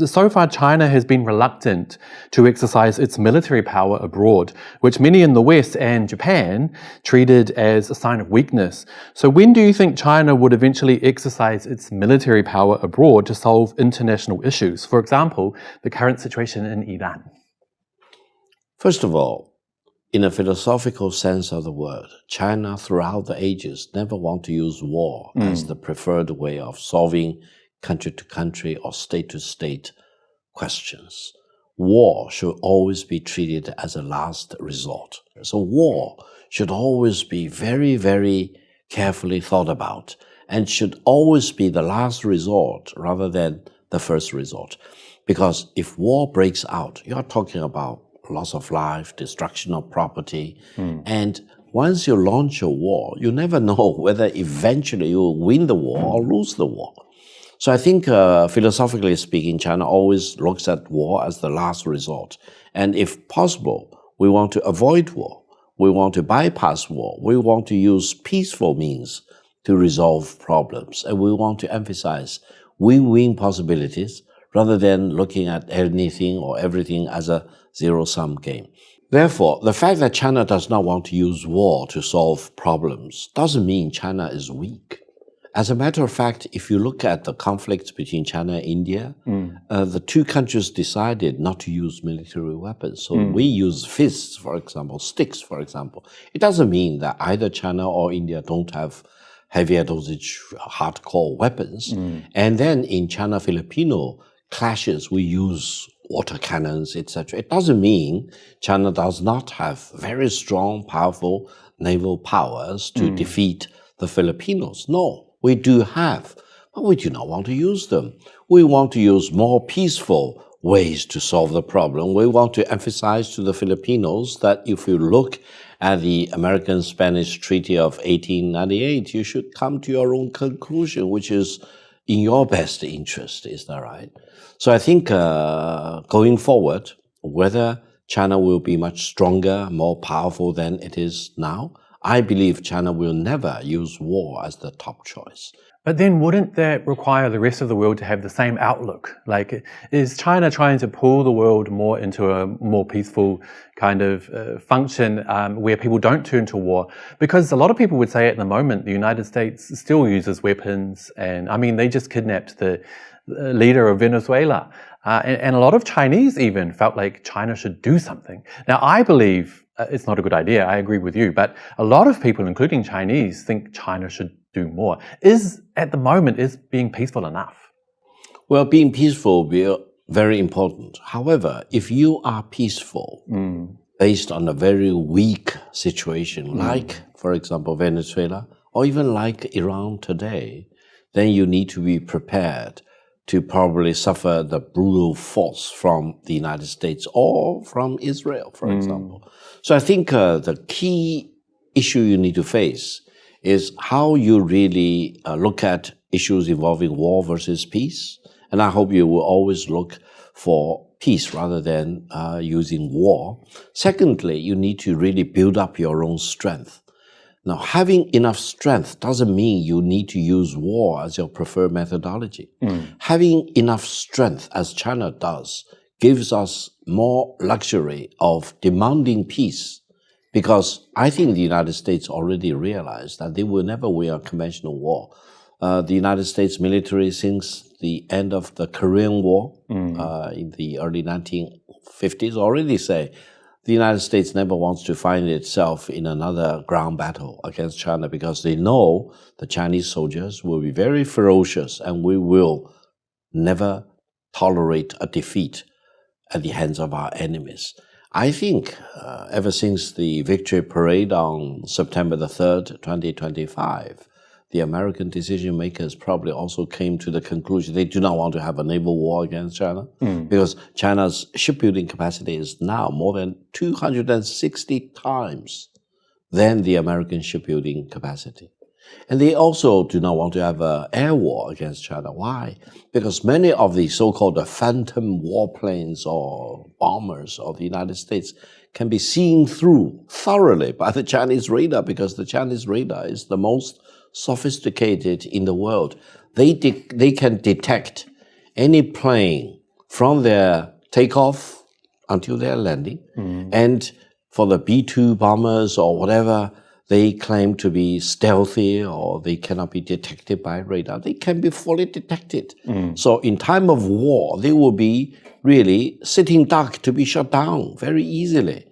So far, China has been reluctant to exercise its military power abroad, which many in the West and Japan treated as a sign of weakness. So when do you think China would eventually exercise its military power abroad to solve international issues? For example, the current situation in Iran. First of all, in a philosophical sense of the word, China throughout the ages never want to use war as the preferred way of solving country-to-country or state-to-state questions. War should always be treated as a last resort. So war should always be very, very carefully thought about and should always be the last resort rather than the first resort. Because if war breaks out, you are talking about loss of life, destruction of property, and once you launch a war, you never know whether eventually you will win the war or lose the war. So I think, philosophically speaking, China always looks at war as the last resort. And if possible, we want to avoid war. We want to bypass war. We want to use peaceful means to resolve problems. And we want to emphasize win-win possibilities rather than looking at anything or everything as a zero-sum game. Therefore, the fact that China does not want to use war to solve problems doesn't mean China is weak. As a matter of fact, if you look at the conflict between China and India, the two countries decided not to use military weapons. So we use fists, for example, sticks, for example. It doesn't mean that either China or India don't have heavier dosage hardcore weapons. And then in China-Filipino clashes, we use water cannons, etc. It doesn't mean China does not have very strong, powerful naval powers to defeat the Filipinos. No, we do have, but we do not want to use them. We want to use more peaceful ways to solve the problem. We want to emphasize to the Filipinos that if you look at the American-Spanish Treaty of 1898, you should come to your own conclusion, which is in your best interest. Is that right? So I think going forward, whether China will be much stronger, more powerful than it is now, I believe China will never use war as the top choice. But then wouldn't that require the rest of the world to have the same outlook? Like, is China trying to pull the world more into a more peaceful kind of function where people don't turn to war? Because a lot of people would say at the moment the United States still uses weapons, and I mean, they just kidnapped the leader of Venezuela. And a lot of Chinese even felt like China should do something. Now, I believe it's not a good idea. I agree with you. But a lot of people, including Chinese, think China should do more. At the moment, is being peaceful enough? Well, being peaceful will be very important. However, if you are peaceful based on a very weak situation, like, for example, Venezuela, or even like Iran today, then you need to be prepared to probably suffer the brutal force from the United States or from Israel, for example. So I think the key issue you need to face is how you really look at issues involving war versus peace. And I hope you will always look for peace rather than using war. Secondly, you need to really build up your own strength. Now, having enough strength doesn't mean you need to use war as your preferred methodology. Having enough strength, as China does, gives us more luxury of demanding peace, because I think the United States already realized that they will never win a conventional war. The United States military, since the end of the Korean War in the early 1950s, already say the United States never wants to find itself in another ground battle against China, because they know the Chinese soldiers will be very ferocious and we will never tolerate a defeat at the hands of our enemies. I think ever since the victory parade on September the 3rd, 2025, the American decision makers probably also came to the conclusion they do not want to have a naval war against China, because China's shipbuilding capacity is now more than 260 times than the American shipbuilding capacity. And they also do not want to have an air war against China. Why? Because many of the so-called phantom warplanes or bombers of the United States can be seen through thoroughly by the Chinese radar, because the Chinese radar is the most sophisticated in the world. They can detect any plane from their takeoff until their landing. And for the B-2 bombers or whatever, they claim to be stealthy or they cannot be detected by radar. They can be fully detected. So in time of war, they will be really sitting duck to be shot down very easily.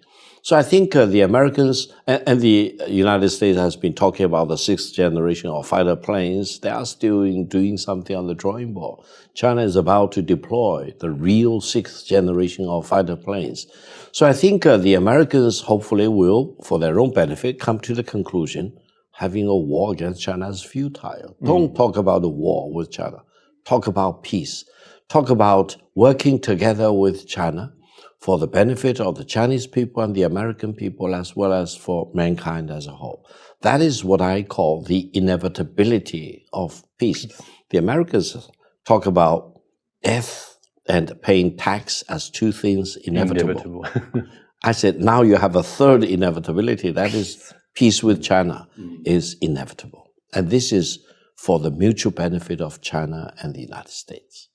So I think the Americans and the United States has been talking about the 6th generation of fighter planes. They are still doing something on the drawing board. China is about to deploy the real 6th generation of fighter planes. So I think the Americans hopefully will, for their own benefit, come to the conclusion having a war against China is futile. Don't talk about a war with China. Talk about peace. Talk about working together with China for the benefit of the Chinese people and the American people, as well as for mankind as a whole. That is what I call the inevitability of peace. The Americans talk about death and paying tax as two things inevitable. I said, now you have a third inevitability. That is peace with China is inevitable. And this is for the mutual benefit of China and the United States.